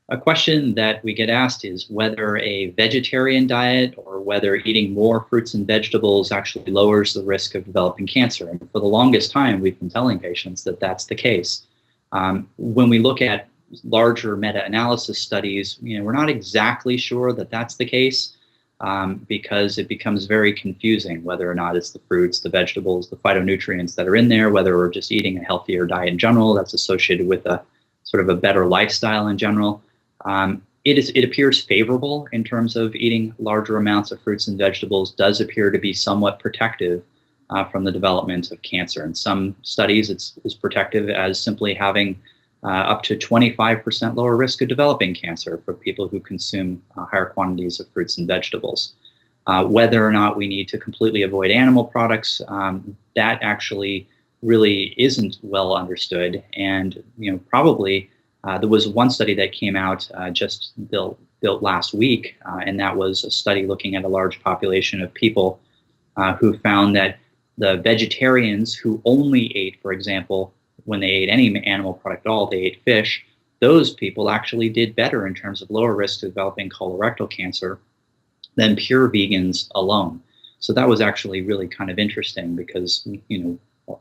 A question that we get asked is whether a vegetarian diet or whether eating more fruits and vegetables actually lowers the risk of developing cancer. And for the longest time, we've been telling patients that that's the case. When we look at larger meta-analysis studies, we're not exactly sure that that's the case because it becomes very confusing whether or not it's the fruits, the vegetables, the phytonutrients that are in there, whether we're just eating a healthier diet in general that's associated with a sort of a better lifestyle in general. It appears favorable in terms of eating larger amounts of fruits and vegetables does appear to be somewhat protective from the development of cancer. In some studies, it's protective as simply having up to 25% lower risk of developing cancer for people who consume higher quantities of fruits and vegetables. Whether or not we need to completely avoid animal products, that actually really isn't well understood. And probably there was one study that came out just built last week, and that was a study looking at a large population of people who found that the vegetarians who only ate, for example, when they ate any animal product at all, they ate fish, those people actually did better in terms of lower risk of developing colorectal cancer than pure vegans alone. So that was actually really kind of interesting because, you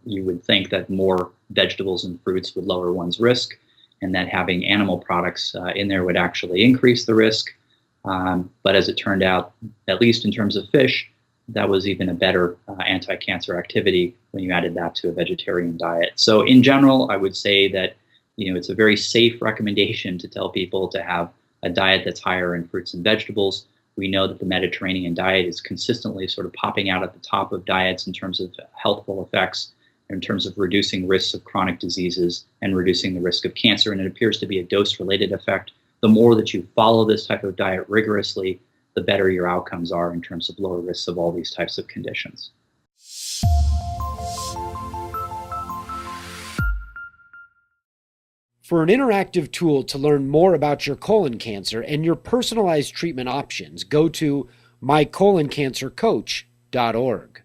would think that more vegetables and fruits would lower one's risk and that having animal products in there would actually increase the risk. But as it turned out, at least in terms of fish, that was even a better anti-cancer activity when you added that to a vegetarian diet. So in general, I would say that it's a very safe recommendation to tell people to have a diet that's higher in fruits and vegetables. We know that the Mediterranean diet is consistently sort of popping out at the top of diets in terms of healthful effects, in terms of reducing risks of chronic diseases and reducing the risk of cancer. And it appears to be a dose-related effect. The more that you follow this type of diet rigorously, the better your outcomes are in terms of lower risks of all these types of conditions. For an interactive tool to learn more about your colon cancer and your personalized treatment options, go to mycoloncancercoach.org.